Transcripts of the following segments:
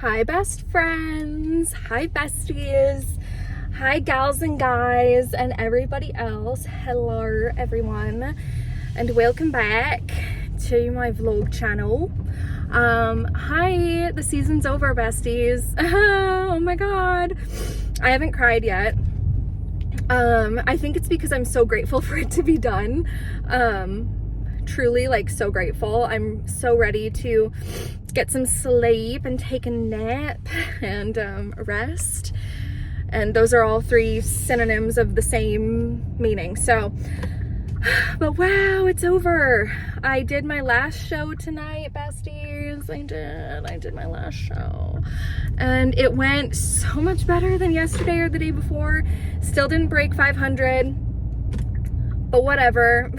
Hi best friends, hi besties, hi gals and guys and everybody else. Hello everyone and welcome back to my vlog channel. Hi, the season's over, besties. Oh my god, I haven't cried yet. I think it's because I'm so grateful for it to be done. Truly, like, so grateful. I'm so ready to get some sleep and take a nap and rest, and those are all three synonyms of the same meaning. So, but wow, it's over. I did my last show tonight, besties. I did my last show and it went so much better than yesterday or the day before. Still didn't break 500, but whatever.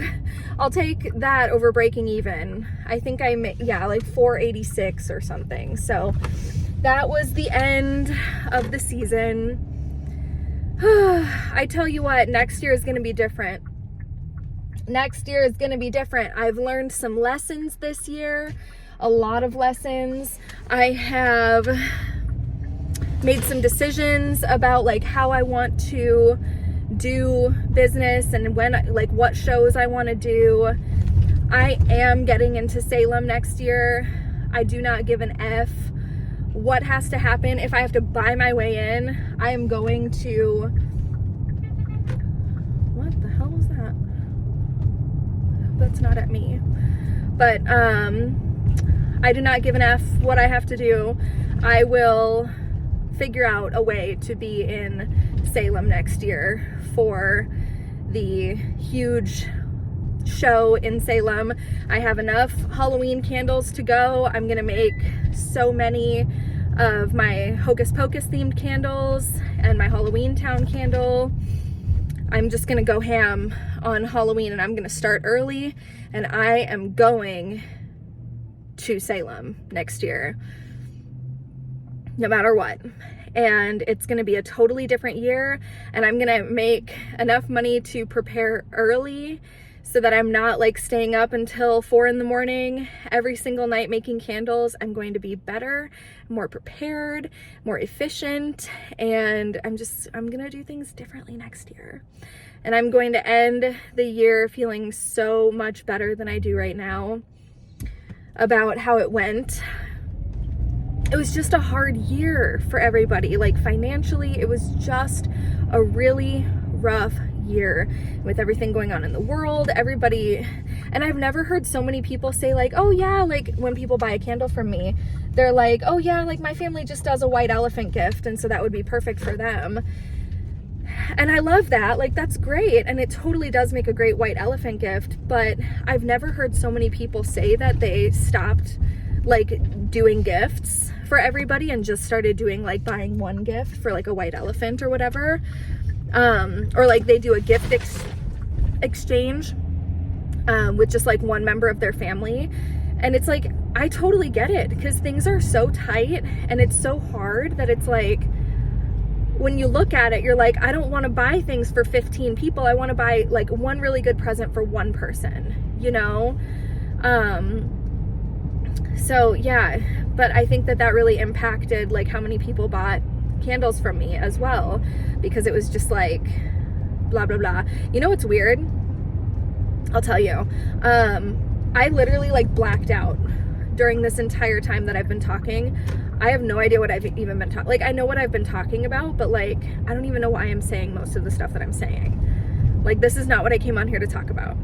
I'll take that over breaking even. I think I made, yeah, like 486 or something. So that was the end of the season. I tell you what, next year is going to be different. Next year is going to be different. I've learned some lessons this year, a lot of lessons. I have made some decisions about like how I want to do business and when, like, what shows I want to do. I am getting into Salem next year. I do not give an F what has to happen. If I have to buy my way in, I am going to. What the hell was that? That's not at me. But I do not give an F what I have to do. I will figure out a way to be in Salem next year for the huge show in Salem. I have enough Halloween candles to go. I'm gonna make so many of my Hocus Pocus themed candles and my Halloween Town candle. I'm just gonna go ham on Halloween, and I'm gonna start early, and I am going to Salem next year no matter what. And it's going to be a totally different year, and I'm going to make enough money to prepare early so that I'm not like staying up until 4 in the morning every single night making candles. I'm going to be better, more prepared, more efficient, and I'm going to do things differently next year. And I'm going to end the year feeling so much better than I do right now about how it went. It was just a hard year for everybody. Like, financially, it was just a really rough year with everything going on in the world. Everybody, and I've never heard so many people say like, oh yeah, like when people buy a candle from me, they're like, oh yeah, like my family just does a white elephant gift, and so that would be perfect for them. And I love that. Like, that's great, and it totally does make a great white elephant gift, but I've never heard so many people say that they stopped like doing gifts for everybody and just started doing like buying one gift for like a white elephant or whatever, or like they do a gift exchange with just like one member of their family. And it's like, I totally get it, because things are so tight and it's so hard that it's like, when you look at it, you're like, I don't want to buy things for 15 people. I want to buy like one really good present for one person, you know? So yeah, but I think that that really impacted like how many people bought candles from me as well, because it was just like blah blah blah. You know what's weird? I'll tell you. I literally like blacked out during this entire time that I've been talking. I have no idea what I've even been talking. Like, I know what I've been talking about, but like I don't even know why I'm saying most of the stuff that I'm saying. Like, this is not what I came on here to talk about.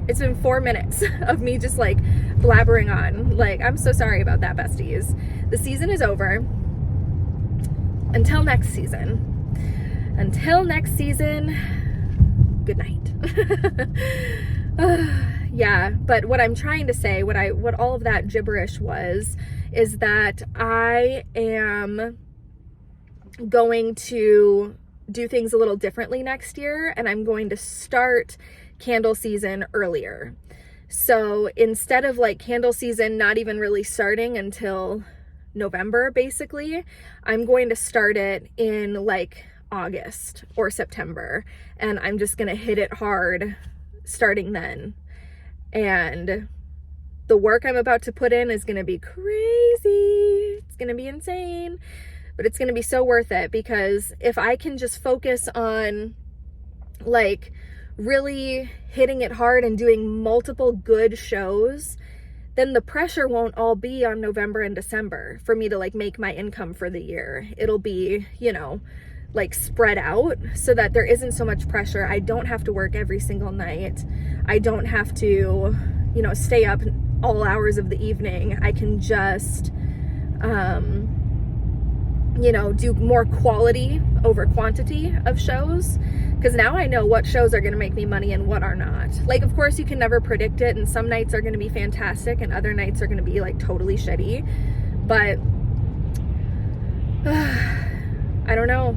It's been 4 minutes of me just like blabbering on. Like, I'm so sorry about that, besties. The season is over. Until next season. Until next season, good night. Yeah, but what I'm trying to say, what all of that gibberish was, is that I am going to do things a little differently next year, and I'm going to start candle season earlier. So instead of like candle season not even really starting until November, basically, I'm going to start it in like August or September, and I'm just gonna hit it hard starting then. And the work I'm about to put in is gonna be crazy. It's going to be insane, but it's going to be so worth it, because if I can just focus on like really hitting it hard and doing multiple good shows, then the pressure won't all be on November and December for me to like make my income for the year. It'll be, you know, like spread out so that there isn't so much pressure. I don't have to work every single night. I don't have to, you know, stay up all hours of the evening. I can just, you know, do more quality over quantity of shows, because now I know what shows are going to make me money and what are not. Like, of course, you can never predict it, and some nights are going to be fantastic and other nights are going to be like totally shitty, but I don't know.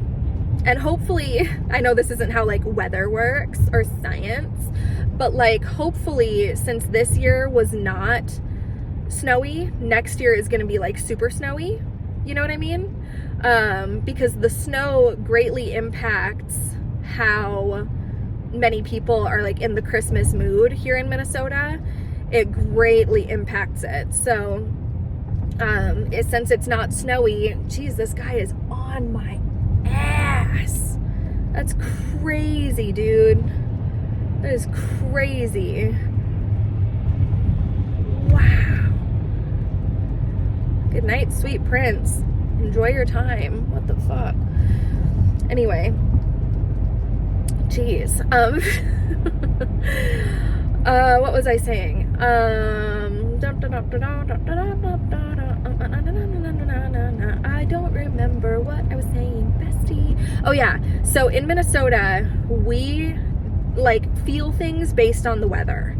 And hopefully, I know this isn't how like weather works or science, but like hopefully, since this year was not snowy, next year is going to be like super snowy. You know what I mean? Because the snow greatly impacts how many people are like in the Christmas mood here in Minnesota. It greatly impacts it. So, since it's not snowy, geez, this guy is on my ass. That's crazy, dude. That is crazy. Wow. Good night, sweet prince. Enjoy your time. What the fuck? Anyway. Jeez. What was I saying? I don't remember what I was saying, bestie. Oh yeah. So in Minnesota, we like feel things based on the weather.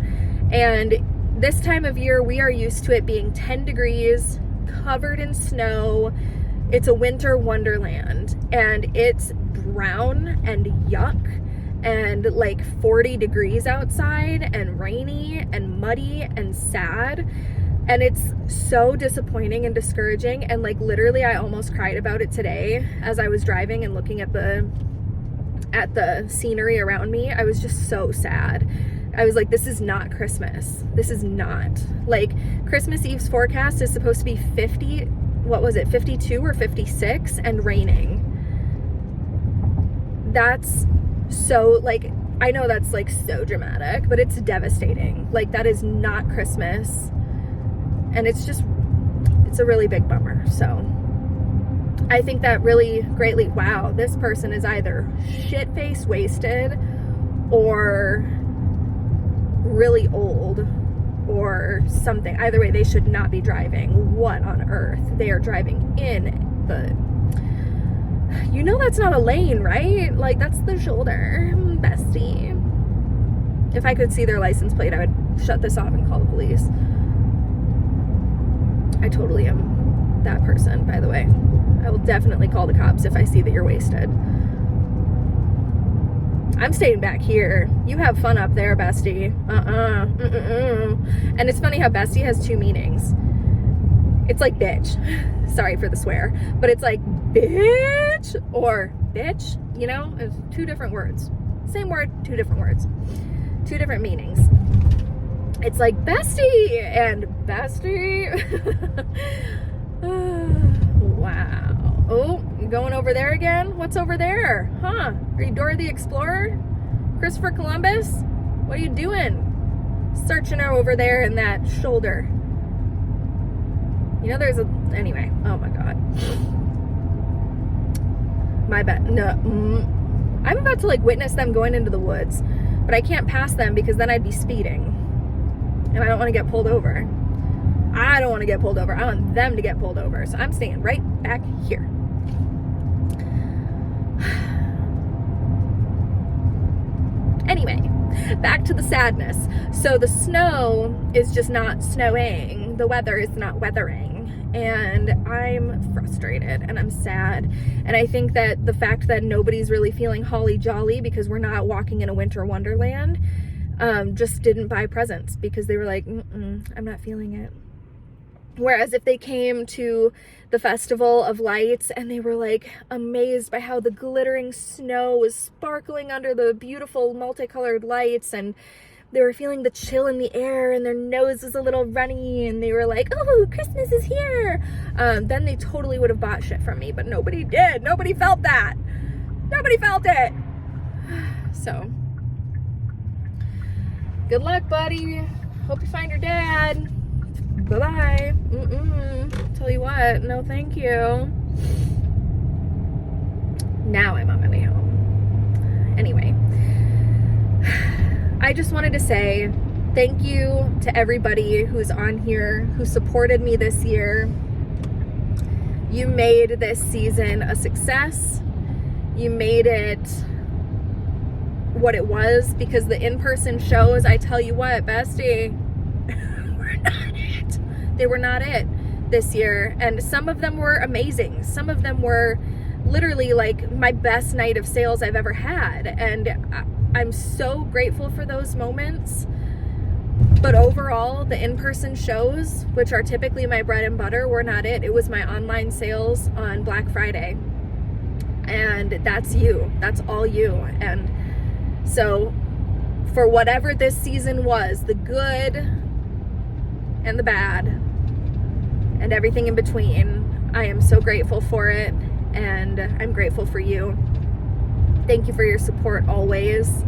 And this time of year, we are used to it being 10 degrees, covered in snow. It's a winter wonderland, and it's brown and yuck and like 40 degrees outside and rainy and muddy and sad. And it's so disappointing and discouraging. And like literally I almost cried about it today as I was driving and looking at the scenery around me. I was just so sad. I was like, this is not Christmas. This is not. Like, Christmas Eve's forecast is supposed to be 50, what was it, 52 or 56 and raining. That's so, like, I know that's like so dramatic, but it's devastating. Like, that is not Christmas. And it's a really big bummer. So I think that really greatly, wow, this person is either shit-faced wasted or really old or something. Either way, they should not be driving. What on earth? They are driving in the, you know, that's not a lane, right? Like, that's the shoulder, bestie. If I could see their license plate, I would shut this off and call the police. I totally am that person, by the way. I will definitely call the cops if I see that you're wasted. I'm staying back here. You have fun up there, bestie. And it's funny how bestie has two meanings. It's like bitch. Sorry for the swear. But it's like bitch or bitch. You know? It's two different words. Same word, two different words. Two different meanings. It's like bestie and bestie. Wow. Oh, you going over there again? What's over there? Huh? Are you Dora the Explorer? Christopher Columbus? What are you doing? Searching over there in that shoulder. You know, there's a... Anyway. Oh my God. My bad. No. I'm about to like witness them going into the woods, but I can't pass them because then I'd be speeding. And I don't want to get pulled over. I don't want to get pulled over. I want them to get pulled over. So I'm staying right back here. Anyway, back to the sadness. So the snow is just not snowing. The weather is not weathering. And I'm frustrated and I'm sad. And I think that the fact that nobody's really feeling holly jolly because we're not walking in a winter wonderland, just didn't buy presents because they were like, I'm not feeling it. Whereas if they came to the Festival of Lights and they were like amazed by how the glittering snow was sparkling under the beautiful multicolored lights and they were feeling the chill in the air and their nose was a little runny and they were like, oh, Christmas is here, then they totally would have bought shit from me, but nobody did. Nobody felt that. Nobody felt it. So, good luck, buddy. Hope you find your dad. Bye-bye. Tell you what, no thank you. Now I'm on my way home. Anyway, I just wanted to say thank you to everybody who's on here, who supported me this year. You made this season a success. You made it what it was, because the in-person shows, I tell you what, bestie, were not it. They were not it this year. And some of them were amazing. Some of them were literally like my best night of sales I've ever had. And I'm so grateful for those moments. But overall, the in-person shows, which are typically my bread and butter, were not it. It was my online sales on Black Friday. And that's you. That's all you. And so for whatever this season was, the good and the bad and everything in between, I am so grateful for it. And I'm grateful for you. Thank you for your support always.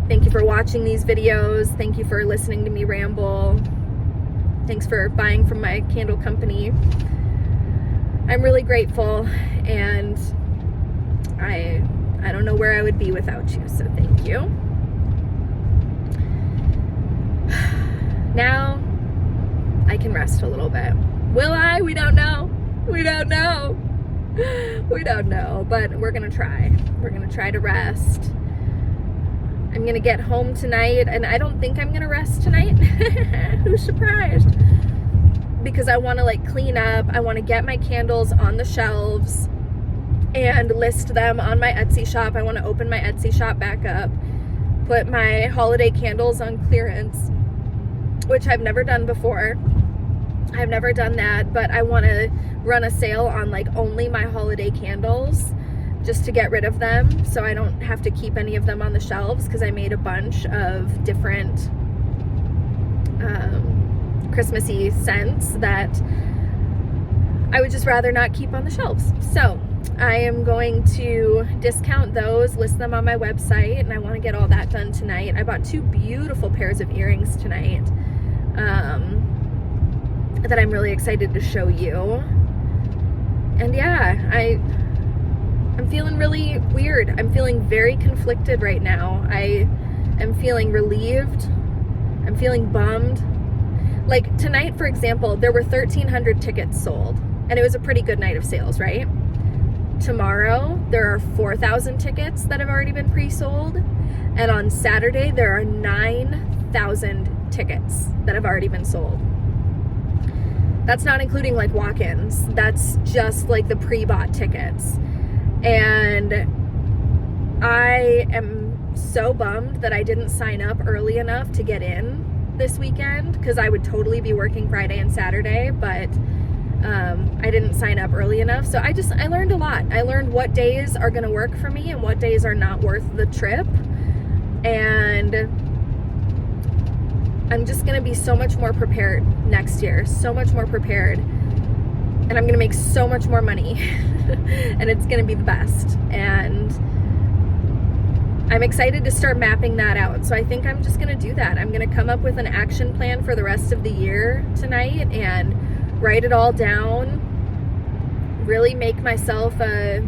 Thank you for watching these videos. Thank you for listening to me ramble. Thanks for buying from my candle company. I'm really grateful, and I don't know where I would be without you, so thank you. Now I can rest a little bit. Will I? We don't know. We don't know. We don't know, but we're gonna try. We're gonna try to rest. I'm gonna get home tonight, and I don't think I'm gonna rest tonight. Who's surprised? Because I wanna like clean up. I wanna get my candles on the shelves and list them on my Etsy shop. I wanna open my Etsy shop back up, put my holiday candles on clearance, which I've never done before. I've never done that, but I want to run a sale on like only my holiday candles just to get rid of them, so I don't have to keep any of them on the shelves, because I made a bunch of different Christmassy scents that I would just rather not keep on the shelves. So I am going to discount those, list them on my website, and I want to get all that done tonight. I bought 2 beautiful pairs of earrings tonight that I'm really excited to show you. And yeah, I'm feeling really weird. I'm feeling very conflicted right now. I am feeling relieved. I'm feeling bummed. Like tonight, for example, there were 1,300 tickets sold, and it was a pretty good night of sales, right? Tomorrow, there are 4,000 tickets that have already been pre-sold, and on Saturday, there are 9,000 tickets that have already been sold. That's not including like walk-ins. That's just like the pre-bought tickets. And I am so bummed that I didn't sign up early enough to get in this weekend, because I would totally be working Friday and Saturday, but I didn't sign up early enough. So I learned a lot. I learned what days are going to work for me and what days are not worth the trip. And I'm just going to be so much more prepared next year, so much more prepared. And I'm going to make so much more money and it's going to be the best. And I'm excited to start mapping that out. So I think I'm just going to do that. I'm going to come up with an action plan for the rest of the year tonight and write it all down, really make myself a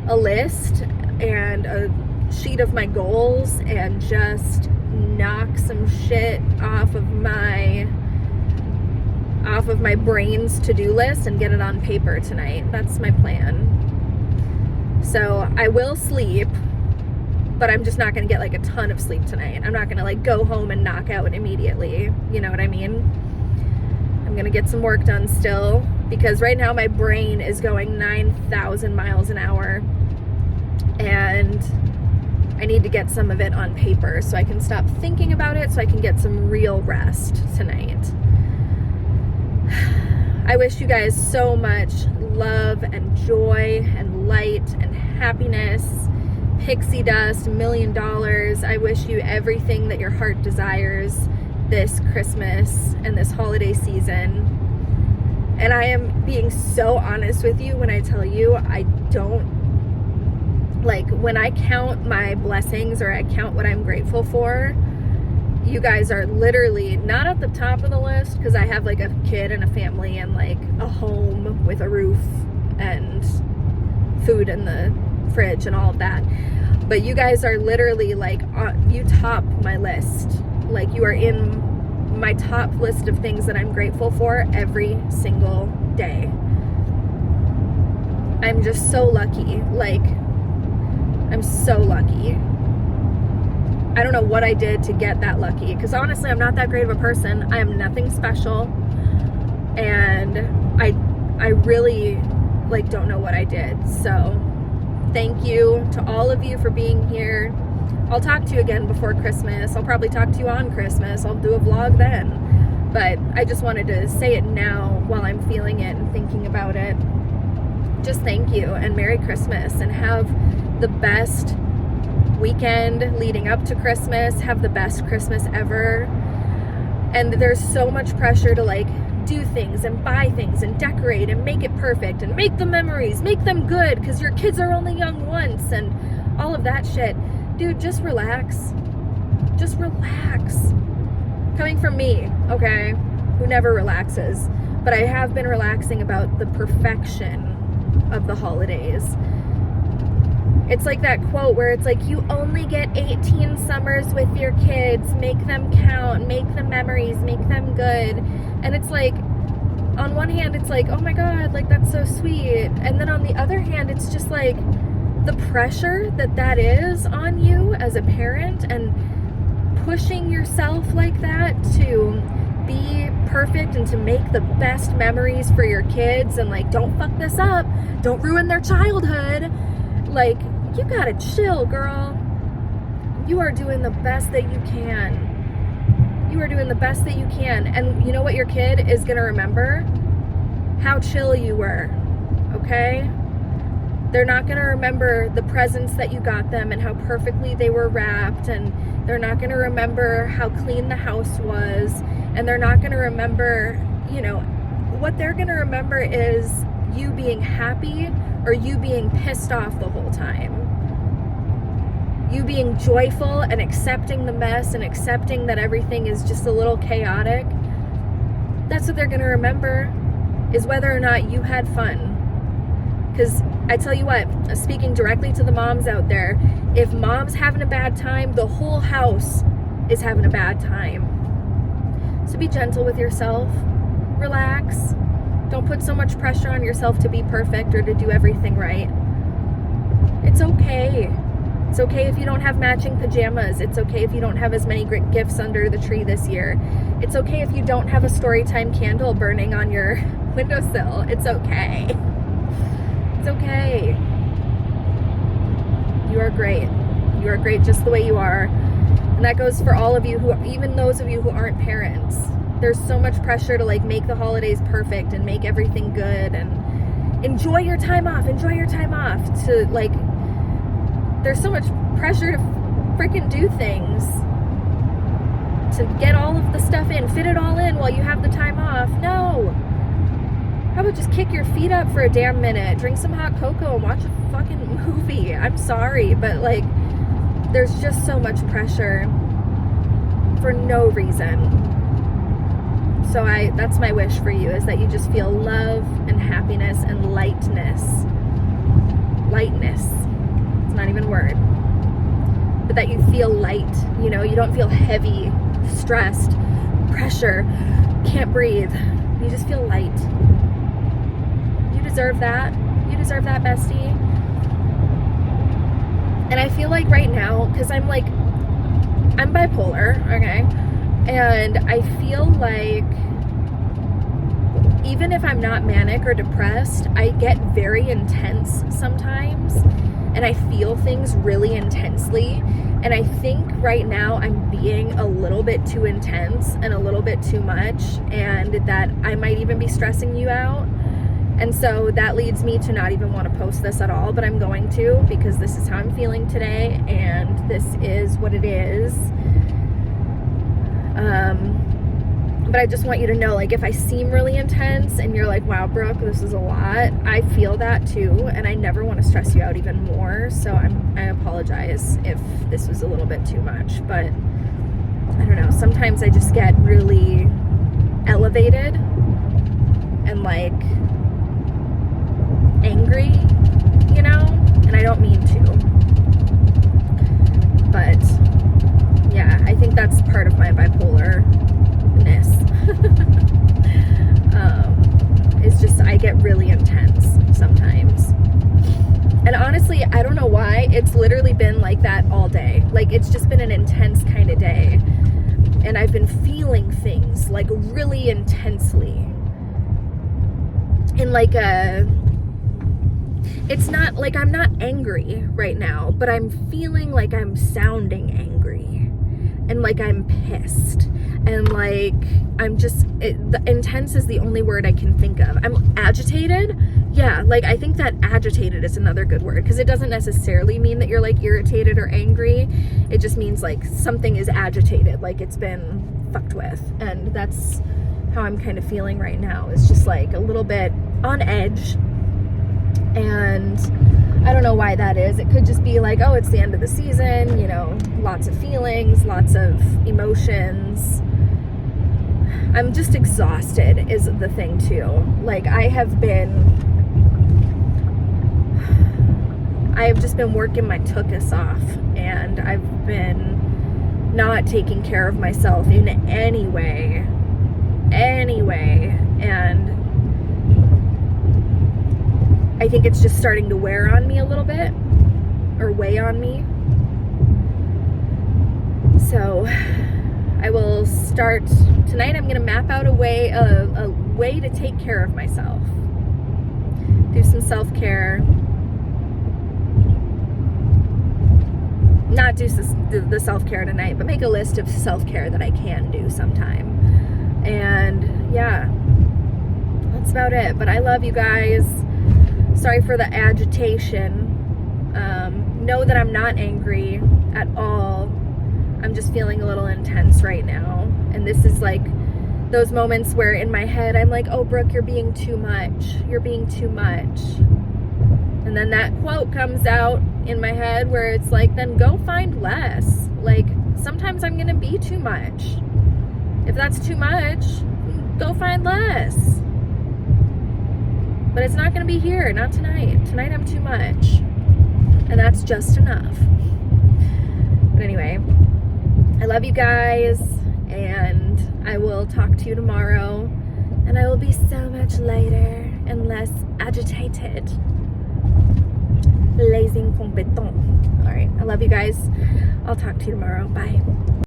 list and a sheet of my goals, and just knock some shit off of my brain's to-do list and get it on paper tonight. That's my plan. So I will sleep, but I'm just not going to get like a ton of sleep tonight. I'm not going to like go home and knock out immediately. You know what I mean? I'm going to get some work done still, because right now my brain is going 9,000 miles an hour, and I need to get some of it on paper so I can stop thinking about it, so I can get some real rest tonight. I wish you guys so much love and joy and light and happiness, pixie dust, $1 million. I wish you everything that your heart desires this Christmas and this holiday season. And I am being so honest with you when I tell you I don't, like, when I count my blessings or I count what I'm grateful for, you guys are literally not at the top of the list, because I have like a kid and a family and like a home with a roof and food in the fridge and all of that. But you guys are literally like, you top my list. Like, you are in my top list of things that I'm grateful for every single day. I'm just so lucky. Like, I'm so lucky. I don't know what I did to get that lucky, because honestly, I'm not that great of a person. I am nothing special, and I really like don't know what I did. So thank you to all of you for being here. I'll talk to you again before Christmas. I'll probably talk to you on Christmas. I'll do a vlog then. But I just wanted to say it now while I'm feeling it and thinking about it. Just thank you, and Merry Christmas, and have the best weekend leading up to Christmas. Have the best Christmas ever. And there's so much pressure to like do things and buy things and decorate and make it perfect and make the memories, make them good, because your kids are only young once and all of that shit. Dude, just relax. Just relax. Coming from me, okay, who never relaxes, but I have been relaxing about the perfection of the holidays. It's like that quote where it's like, you only get 18 summers with your kids. Make them count, make the memories, make them good. And it's like, on one hand, it's like, oh my God, like that's so sweet. And then on the other hand, it's just like the pressure that is on you as a parent, and pushing yourself like that to be perfect and to make the best memories for your kids, and like, don't fuck this up. Don't ruin their childhood. Like, you gotta chill, girl. You are doing the best that you can. You are doing the best that you can. And you know what your kid is gonna remember? How chill you were, okay? They're not gonna remember the presents that you got them and how perfectly they were wrapped, and they're not gonna remember how clean the house was, and they're not gonna remember, you know, what they're gonna remember is you being happy or you being pissed off the whole time. You being joyful and accepting the mess and accepting that everything is just a little chaotic. That's what they're gonna remember, is whether or not you had fun. Because I tell you what, speaking directly to the moms out there, if mom's having a bad time, the whole house is having a bad time. So be gentle with yourself, relax. Don't put so much pressure on yourself to be perfect or to do everything right. It's okay. It's okay if you don't have matching pajamas. It's okay if you don't have as many great gifts under the tree this year. It's okay if you don't have a storytime candle burning on your windowsill. It's okay. It's okay. You are great. You are great just the way you are. And that goes for all of you who, even those of you who aren't parents. There's so much pressure to like make the holidays perfect and make everything good and enjoy your time off. Enjoy your time off. To like, there's so much pressure to freaking do things, to get all of the stuff in, fit it all in while you have the time off. No. How about just kick your feet up for a damn minute, drink some hot cocoa and watch a fucking movie? I'm sorry, but like, there's just so much pressure for no reason. So that's my wish for you, is that you just feel love and happiness and lightness. Lightness. It's not even a word. But that you feel light, you know, you don't feel heavy, stressed, pressure, can't breathe. You just feel light. You deserve that. You deserve that, bestie. And I feel like right now, because I'm bipolar, okay? And I feel like even if I'm not manic or depressed, I get very intense sometimes, and I feel things really intensely. And I think right now I'm being a little bit too intense and a little bit too much, and that I might even be stressing you out. And so that leads me to not even want to post this at all, but I'm going to, because this is how I'm feeling today, and this is what it is. But I just want you to know, like, if I seem really intense and you're like, wow, Brooke, this is a lot, I feel that too, and I never want to stress you out even more. So I apologize if this was a little bit too much, but I don't know, sometimes I just get really elevated and like angry, you know, and I don't mean to, but yeah, I think that's part of my bipolarness. It's just, I get really intense sometimes, and honestly, I don't know why. It's literally been like that all day. Like, it's just been an intense kind of day, and I've been feeling things like really intensely in like it's not like I'm not angry right now, but I'm feeling like I'm sounding angry, and like I'm pissed, and like I'm just, the intense is the only word I can think of. I'm agitated. Yeah, like I think that agitated is another good word, because it doesn't necessarily mean that you're like irritated or angry. It just means like something is agitated, like it's been fucked with, and that's how I'm kind of feeling right now. It's just like a little bit on edge, and I don't know why that is. It could just be like, oh, it's the end of the season, you know, lots of feelings, lots of emotions. I'm just exhausted is the thing too. Like I have just been working my tuchus off, and I've been not taking care of myself in any way, and I think it's just starting to wear on me a little bit, or weigh on me. So I will start tonight. I'm gonna map out a way to take care of myself, do some self-care, not do the self-care tonight, but make a list of self-care that I can do sometime. And yeah, that's about it. But I love you guys. Sorry for the agitation. Know that I'm not angry at all. I'm just feeling a little intense right now. And this is like those moments where in my head I'm like, oh, Brooke, you're being too much. You're being too much. And then that quote comes out in my head where it's like, then go find less. Like, sometimes I'm gonna be too much. If that's too much, go find less. But it's not gonna be here, not tonight. Tonight I'm too much. And that's just enough. But anyway, I love you guys, and I will talk to you tomorrow, and I will be so much lighter and less agitated. Les incompetents. All right, I love you guys. I'll talk to you tomorrow. Bye.